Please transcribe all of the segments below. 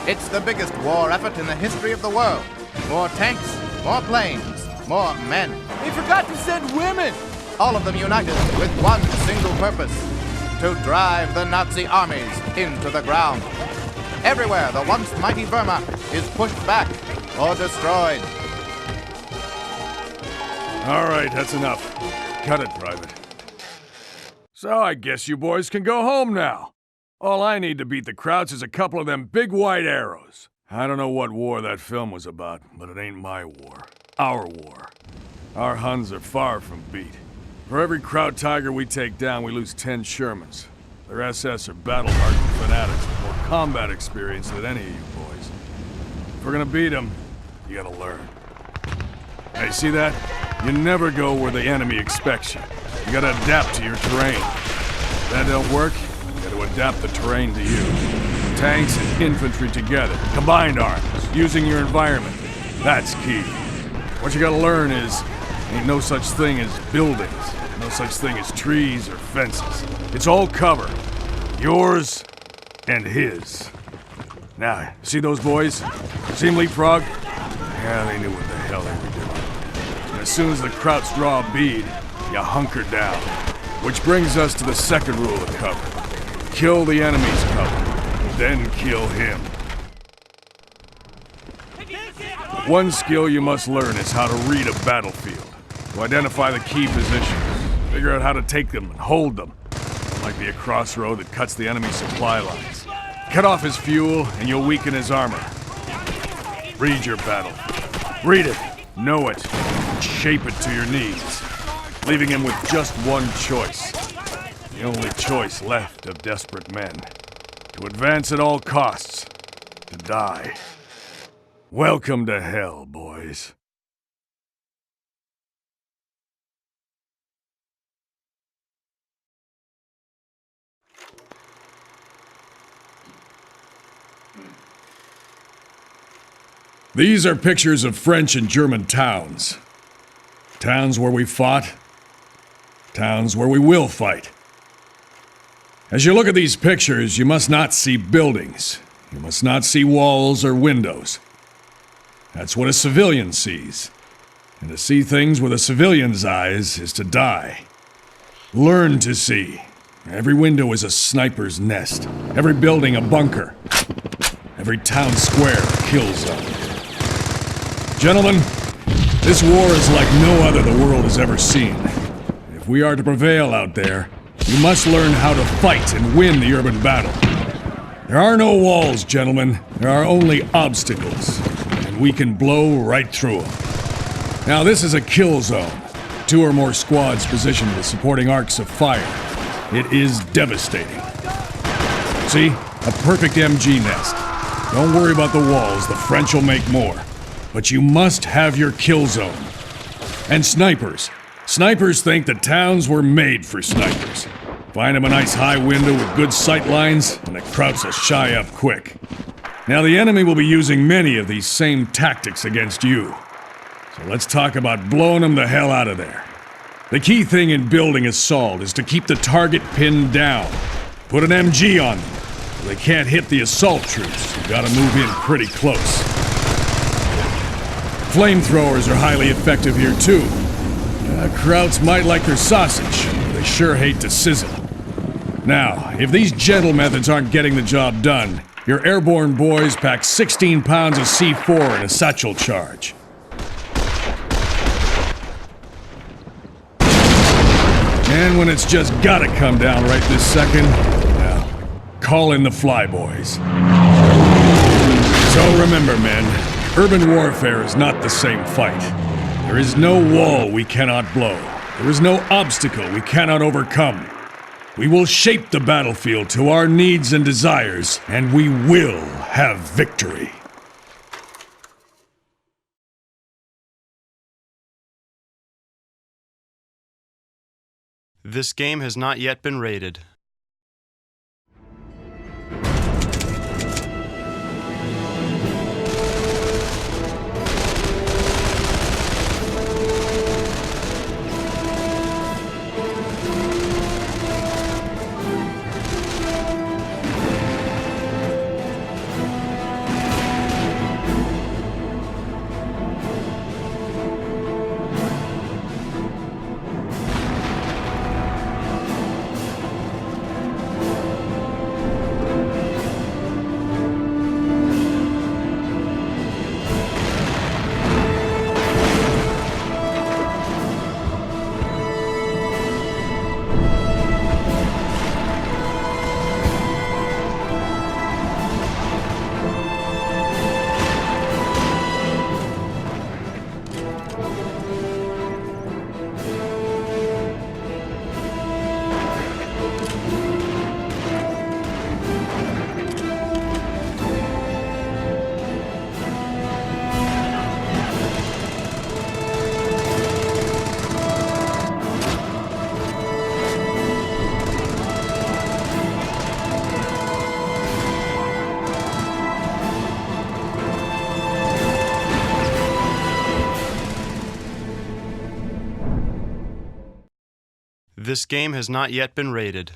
It's the biggest war effort in the history of the world. More tanks, more planes, more men. They forgot to send women! All of them united with one single purpose: to drive the Nazi armies into the ground. Everywhere the once mighty Wehrmacht is pushed back or destroyed. All right, that's enough. Cut it, Private. So I guess you boys can go home now. All I need to beat the Krauts is a couple of them big white arrows. I don't know what war that film was about, but it ain't my war. Our war. Our Huns are far from beat. For every Kraut Tiger we take down, we lose 10 Shermans. Their SS are battle-hardened fanatics with more combat experience than any of you boys. If we're gonna beat them, you gotta learn. Hey, see that? You never go where the enemy expects you. You gotta adapt to your terrain. If that don't work, you gotta adapt the terrain to you. Tanks and infantry together, combined arms, using your environment. That's key. What you gotta learn is, ain't no such thing as buildings, no such thing as trees or fences. It's all cover. Yours and his. Now, see those boys? See them leapfrog? Yeah, they knew what the hell they were doing. And as soon as the Krauts draw a bead, you hunker down. Which brings us to the second rule of cover. Kill the enemy's cover, then kill him. One skill you must learn is how to read a battlefield. To identify the key positions. Figure out how to take them and hold them. It might be a crossroad that cuts the enemy's supply lines. Cut off his fuel and you'll weaken his armor. Read your battle. Read it, know it, and shape it to your needs. Leaving him with just one choice. The only choice left of desperate men. To advance at all costs. To die. Welcome to hell, boys. These are pictures of French and German towns. Towns where we fought. Towns where we will fight. As you look at these pictures, you must not see buildings. You must not see walls or windows. That's what a civilian sees. And to see things with a civilian's eyes is to die. Learn to see. Every window is a sniper's nest. Every building a bunker. Every town square a kill zone. Gentlemen, this war is like no other the world has ever seen. If we are to prevail out there, you must learn how to fight and win the urban battle. There are no walls, gentlemen. There are only obstacles. And we can blow right through them. Now, this is a kill zone. 2 or more squads positioned with supporting arcs of fire. It is devastating. See? A perfect MG nest. Don't worry about the walls. The French will make more. But you must have your kill zone. And snipers. Snipers think the towns were made for snipers. Find them a nice high window with good sight lines, and the Krauts will shy up quick. Now the enemy will be using many of these same tactics against you. So let's talk about blowing them the hell out of there. The key thing in building assault is to keep the target pinned down. Put an MG on them. They can't hit the assault troops. You gotta move in pretty close. Flamethrowers are highly effective here too. Krauts might like their sausage, but they sure hate to sizzle. Now, if these gentle methods aren't getting the job done, your airborne boys pack 16 pounds of C4 in a satchel charge. And when it's just gotta come down right this second, well, call in the flyboys. So remember, men, urban warfare is not the same fight. There is no wall we cannot blow. There is no obstacle we cannot overcome. We will shape the battlefield to our needs and desires, and we will have victory. This game has not yet been rated. This game has not yet been rated.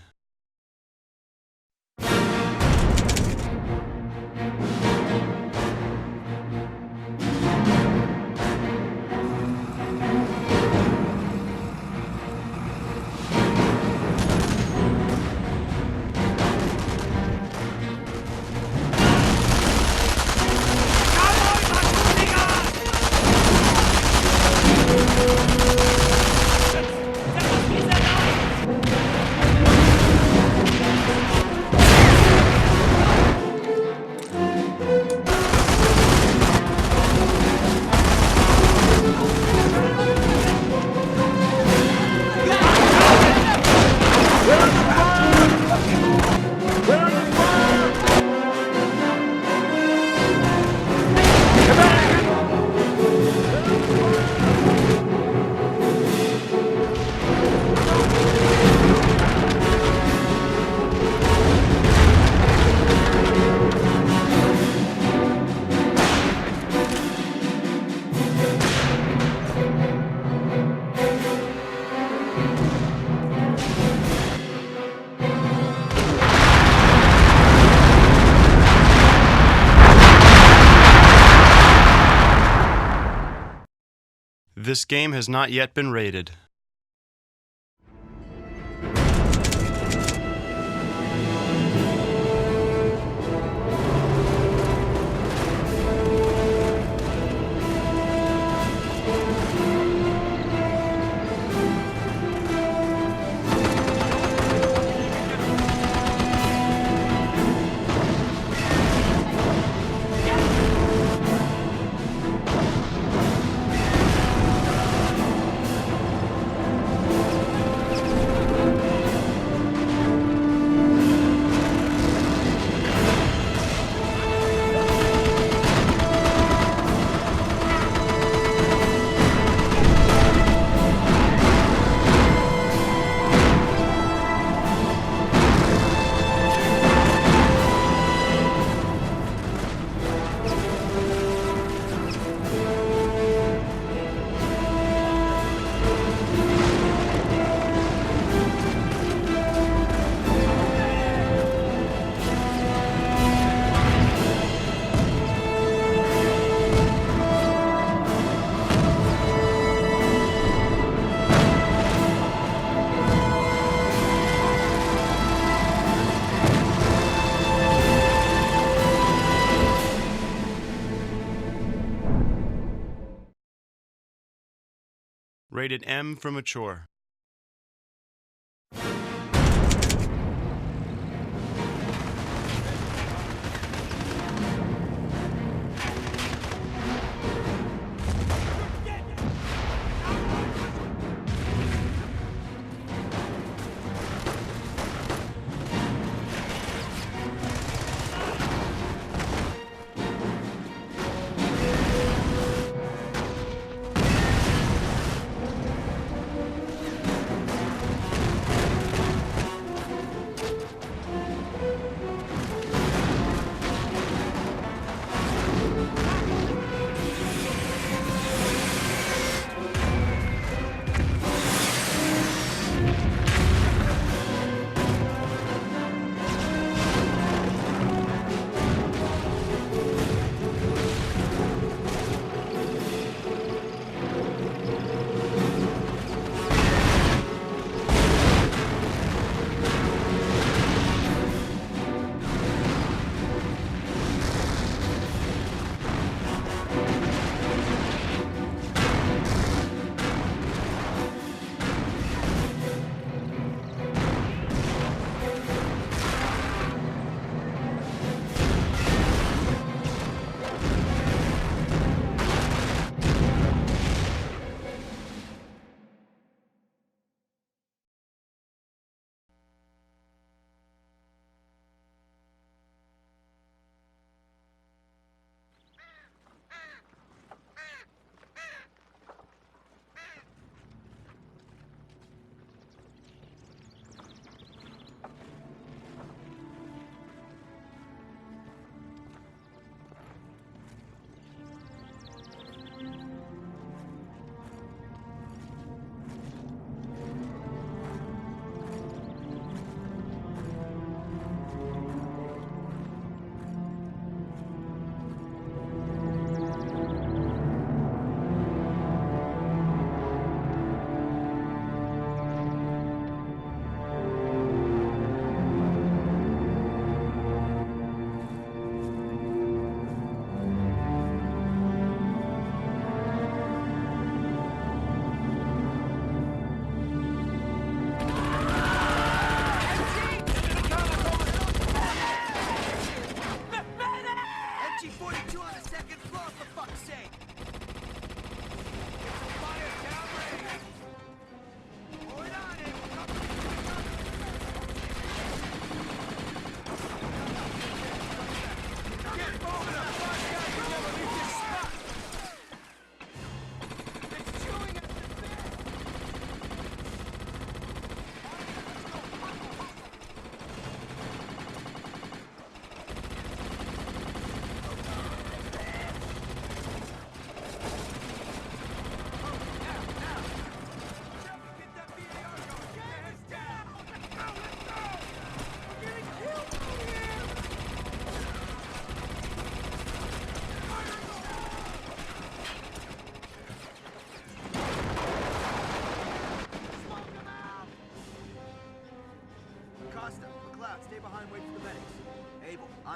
This game has not yet been rated. Rated M for mature.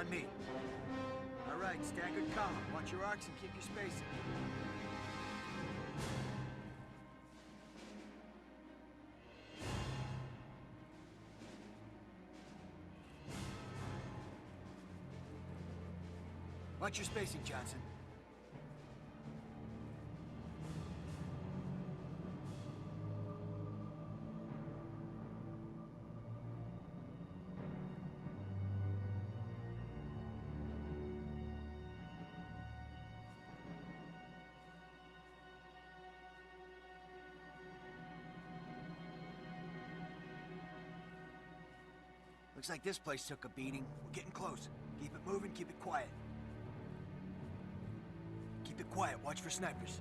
On me. All right, staggered column. Watch your arcs and keep your spacing. Watch your spacing, Johnson. Looks like this place took a beating. We're getting close. Keep it moving, keep it quiet. Keep it quiet, watch for snipers.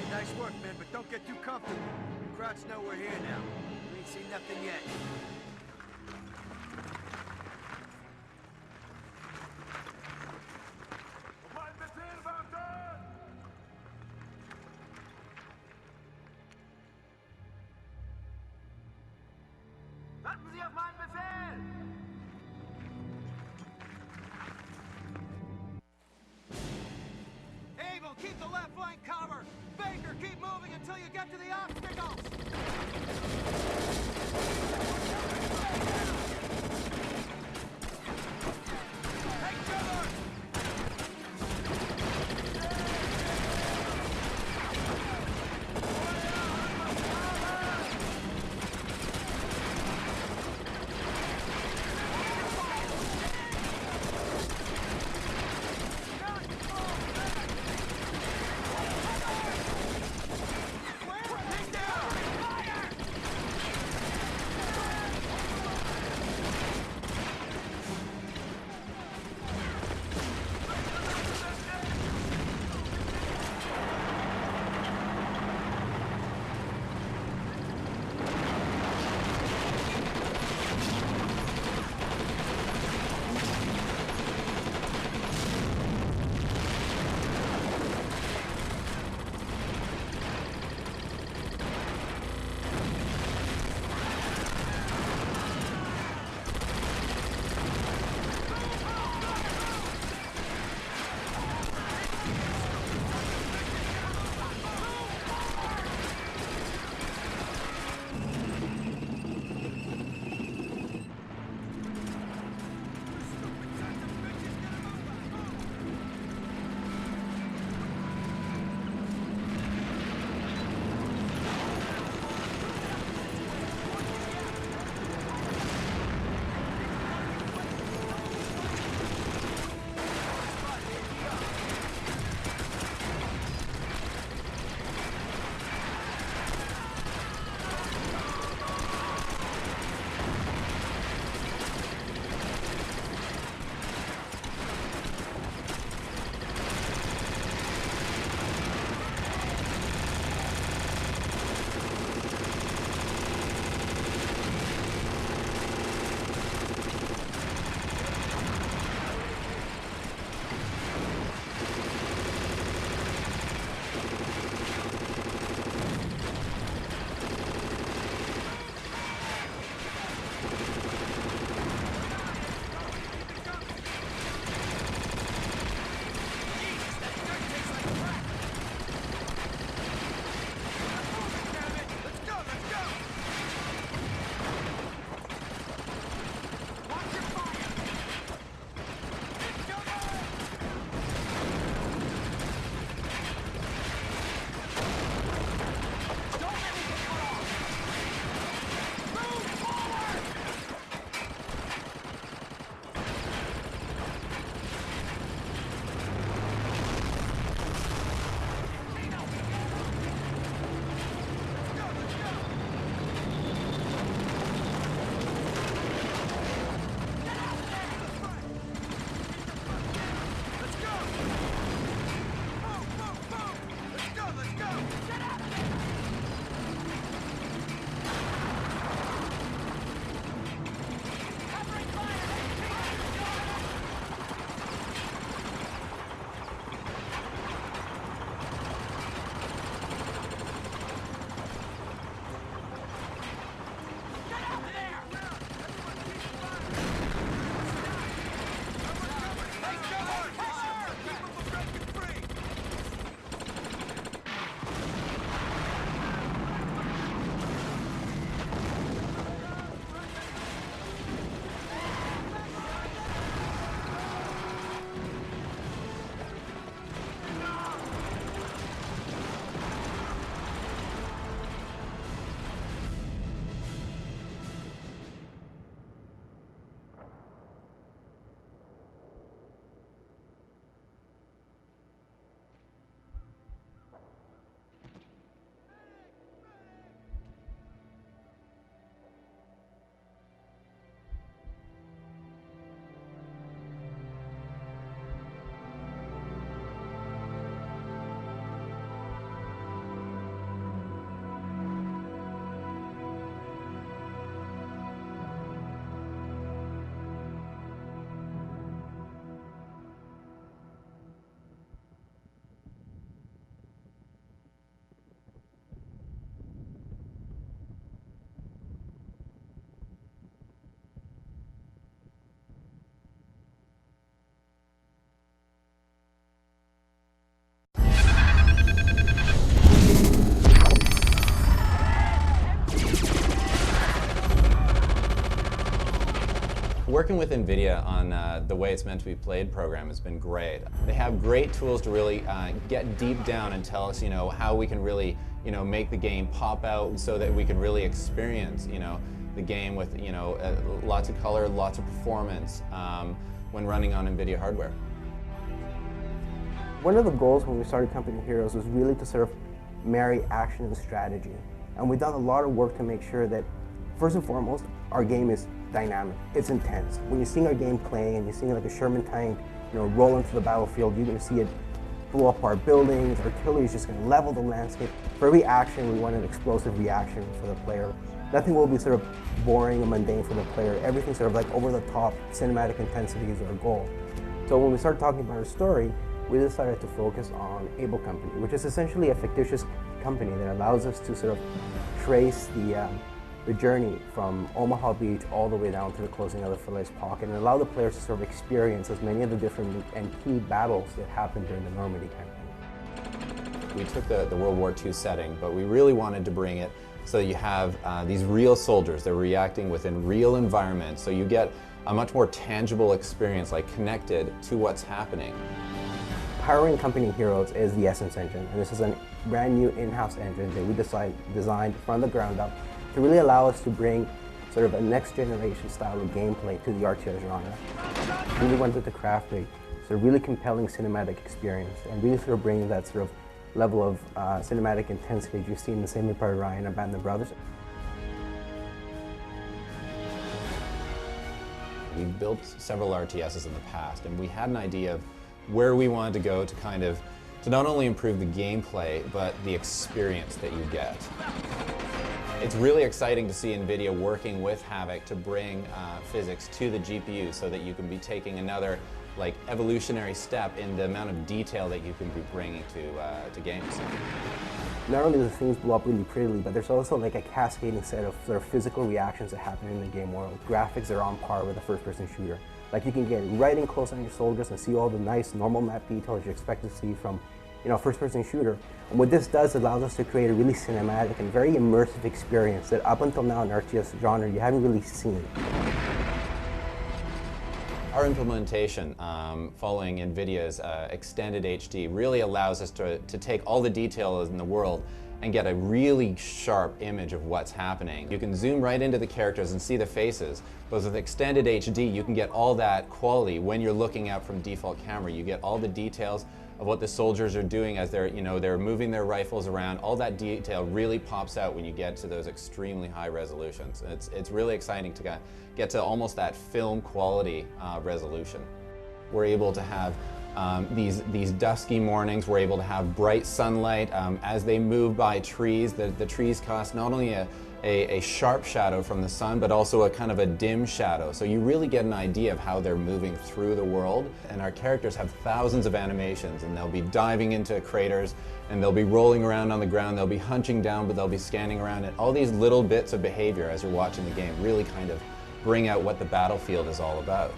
Nice work, man, but don't get too comfortable. The crowds know we're here now. We ain't seen nothing yet. Warten Sie auf meinen Befehl! Abel, keep the left flank covered! Baker, keep moving until you get to the obstacles! Take cover! Take Working with NVIDIA on the way it's meant to be played program has been great. They have great tools to really get deep down and tell us, how we can really, make the game pop out so that we can really experience, the game with, lots of color, lots of performance when running on NVIDIA hardware. One of the goals when we started Company Heroes was really to sort of marry action and strategy. And we've done a lot of work to make sure that, first and foremost, our game is dynamic. It's intense. When you're seeing our game playing and you're seeing like a Sherman tank, roll into the battlefield, you're going to see it blow up our buildings. Artillery is just going to level the landscape. For every action, we want an explosive reaction for the player. Nothing will be sort of boring and mundane for the player. Everything sort of like over the top, cinematic intensity is our goal. So when we started talking about our story, we decided to focus on Able Company, which is essentially a fictitious company that allows us to sort of trace the journey from Omaha Beach all the way down to the closing of the Falaise Pocket and allow the players to sort of experience as many of the different and key battles that happened during the Normandy campaign. We took the World War II setting, but we really wanted to bring it so you have these real soldiers. They're reacting within real environments, so you get a much more tangible experience, like connected to what's happening. Powering Company Heroes is the Essence engine, and this is a brand new in-house engine that we designed from the ground up to really allow us to bring sort of a next generation style of gameplay to the RTS genre. We really wanted to craft a sort of really compelling cinematic experience and really sort of bring that sort of level of cinematic intensity you've seen in Saving Private Ryan and Band of Brothers. We've built several RTSs in the past, and we had an idea of where we wanted to go to to not only improve the gameplay, but the experience that you get. It's really exciting to see NVIDIA working with Havok to bring physics to the GPU so that you can be taking another evolutionary step in the amount of detail that you can be bringing to games. Not only do things blow up really prettily, but there's also like a cascading set of sort of physical reactions that happen in the game world. Graphics are on par with a first-person shooter. Like you can get right in close on your soldiers and see all the nice normal map details you expect to see from first-person shooter. And what this does allows us to create a really cinematic and very immersive experience that up until now in RTS genre you haven't really seen. Our implementation, following NVIDIA's extended HD, really allows us to take all the details in the world and get a really sharp image of what's happening. You can zoom right into the characters and see the faces, but with extended HD you can get all that quality when you're looking out from default camera. You get all the details of what the soldiers are doing as they're moving their rifles around. All that detail really pops out when you get to those extremely high resolutions. It's really exciting to get to almost that film quality resolution. We're able to have these dusky mornings. We're able to have bright sunlight as they move by trees. The trees cast not only a sharp shadow from the sun, but also a kind of a dim shadow. So you really get an idea of how they're moving through the world. And our characters have thousands of animations, and they'll be diving into craters, and they'll be rolling around on the ground, they'll be hunching down, but they'll be scanning around. And all these little bits of behavior as you're watching the game really kind of bring out what the battlefield is all about.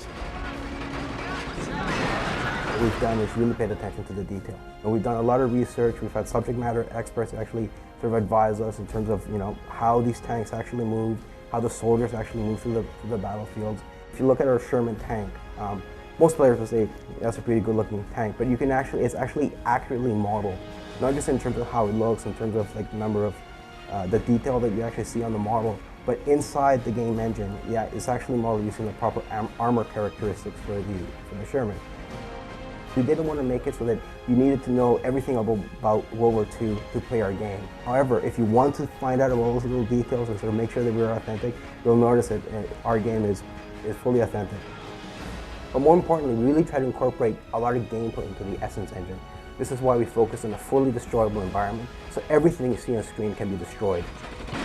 What we've done is really paid attention to the detail. And we've done a lot of research. We've had subject matter experts actually sort of advise us in terms of how these tanks actually move, how the soldiers actually move through the battlefields. If you look at our Sherman tank, most players will say that's a pretty good looking tank, but it's actually accurately modeled, not just in terms of how it looks, in terms of the number of the detail that you actually see on the model, but inside the game engine, yeah, it's actually modeled using the proper armor characteristics for the Sherman. We didn't want to make it so that you needed to know everything about World War II to play our game. However, if you want to find out all those little details and sort of make sure that we're authentic, you'll notice that our game is fully authentic. But more importantly, we really try to incorporate a lot of gameplay into the Essence engine. This is why we focus on a fully destroyable environment, so everything you see on screen can be destroyed.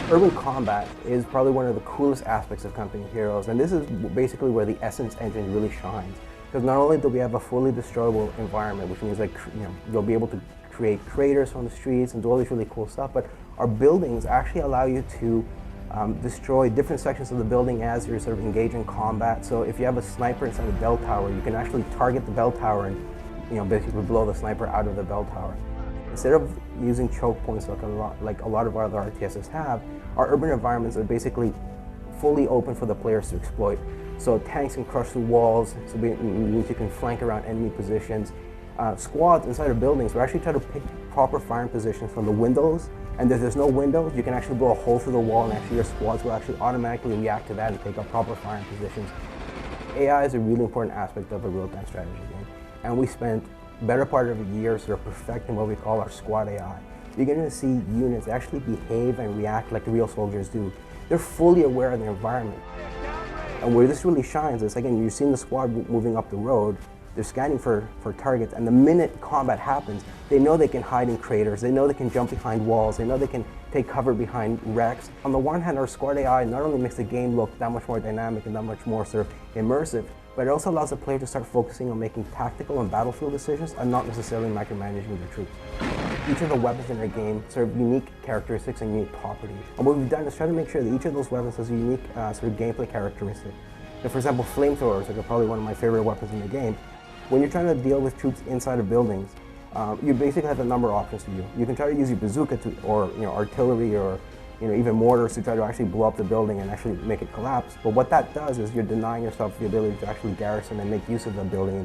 Urban combat is probably one of the coolest aspects of Company Heroes, and this is basically where the Essence engine really shines. Because not only do we have a fully destroyable environment, which means you'll be able to create craters from the streets and do all this really cool stuff, but our buildings actually allow you to destroy different sections of the building as you're sort of engaging in combat. So if you have a sniper inside the bell tower, you can actually target the bell tower and basically blow the sniper out of the bell tower. Instead of using choke points like a lot of other RTSs have, our urban environments are basically fully open for the players to exploit. So tanks can crush through walls, so means you can flank around enemy positions. Squads inside of buildings, we actually try to pick proper firing positions from the windows, and if there's no windows, you can actually blow a hole through the wall, and actually your squads will actually automatically react to that and take up proper firing positions. AI is a really important aspect of a real-time strategy game, and we spent better part of a year sort of perfecting what we call our squad AI. You're going to see units actually behave and react like the real soldiers do. They're fully aware of their environment. And where this really shines is, again, you've seen the squad moving up the road, they're scanning for targets, and the minute combat happens, they know they can hide in craters, they know they can jump behind walls, they know they can take cover behind wrecks. On the one hand, our squad AI not only makes the game look that much more dynamic and that much more sort of immersive, but it also allows the player to start focusing on making tactical and battlefield decisions and not necessarily micromanaging their troops. Each of the weapons in our game serve unique characteristics and unique properties. And what we've done is try to make sure that each of those weapons has a unique sort of gameplay characteristic. So for example, flamethrowers are probably one of my favorite weapons in the game. When you're trying to deal with troops inside of buildings, you basically have a number of options to you. You can try to use your bazooka or artillery or even mortars to try to actually blow up the building and actually make it collapse. But what that does is you're denying yourself the ability to actually garrison and make use of the building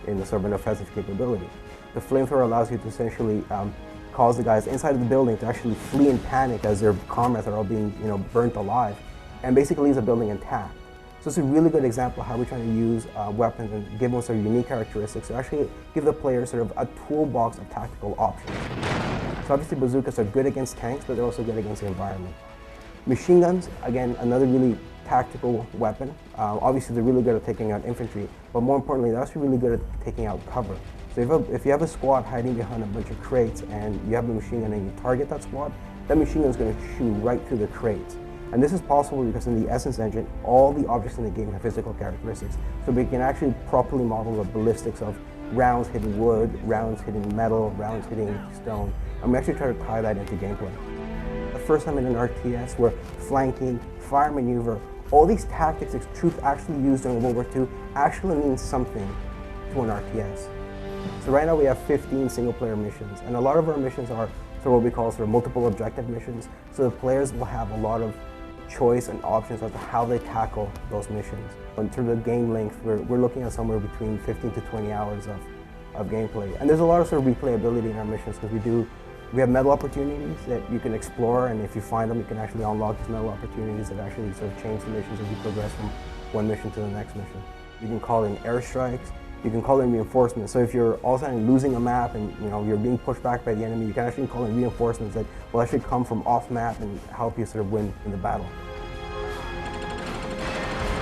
in the sort of an offensive capability. The flamethrower allows you to essentially cause the guys inside of the building to actually flee in panic as their comrades are all being burnt alive, and basically leaves the building intact. So it's a really good example of how we're trying to use weapons and give them sort of unique characteristics to actually give the player sort of a toolbox of tactical options. So obviously bazookas are good against tanks, but they're also good against the environment. Machine guns, again, another really tactical weapon. Obviously they're really good at taking out infantry, but more importantly, they're also really good at taking out cover. So if you have a squad hiding behind a bunch of crates and you have a machine gun and you target that squad, that machine gun is going to shoot right through the crates. And this is possible because in the Essence engine, all the objects in the game have physical characteristics. So we can actually properly model the ballistics of rounds hitting wood, rounds hitting metal, rounds hitting stone. And we actually try to tie that into gameplay. The first time in an RTS where flanking, fire maneuver, all these tactics that troops actually used during World War II actually means something to an RTS. So right now we have 15 single-player missions, and a lot of our missions are sort of what we call sort of multiple objective missions. So the players will have a lot of choice and options as to how they tackle those missions. In terms of game length, we're looking at somewhere between 15 to 20 hours of gameplay. And there's a lot of sort of replayability in our missions because we have medal opportunities that you can explore, and if you find them, you can actually unlock these medal opportunities that actually sort of change the missions as you progress from one mission to the next mission. You can call in airstrikes, you can call in reinforcements. So if you're all of a sudden losing a map and you're being pushed back by the enemy, you can actually call in reinforcements that will actually come from off map and help you sort of win in the battle.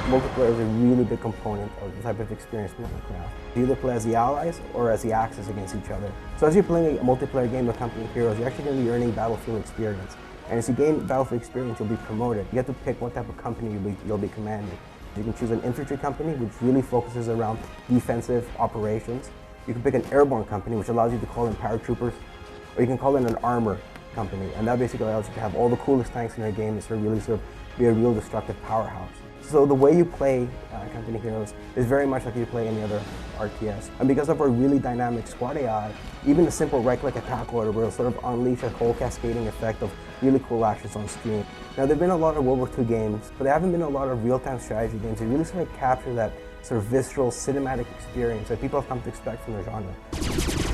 Multiplayer is a really big component of the type of experience we want to craft. You either play as the allies or as the Axis against each other. So as you're playing a multiplayer game of Company of Heroes, you're actually going to be earning battlefield experience. And as you gain battlefield experience, you'll be promoted. You have to pick what type of company you'll be commanding. You can choose an infantry company, which really focuses around defensive operations. You can pick an airborne company, which allows you to call in paratroopers, or you can call in an armor company, and that basically allows you to have all the coolest tanks in your game and sort of really be a real destructive powerhouse. So the way you play Company Heroes is very much like you play any other RTS. And because of our really dynamic squad AI, even a simple right-click attack order will sort of unleash a whole cascading effect of really cool actions on screen. Now, there have been a lot of World War II games, but there haven't been a lot of real-time strategy games that really sort of capture that sort of visceral cinematic experience that people have come to expect from the genre.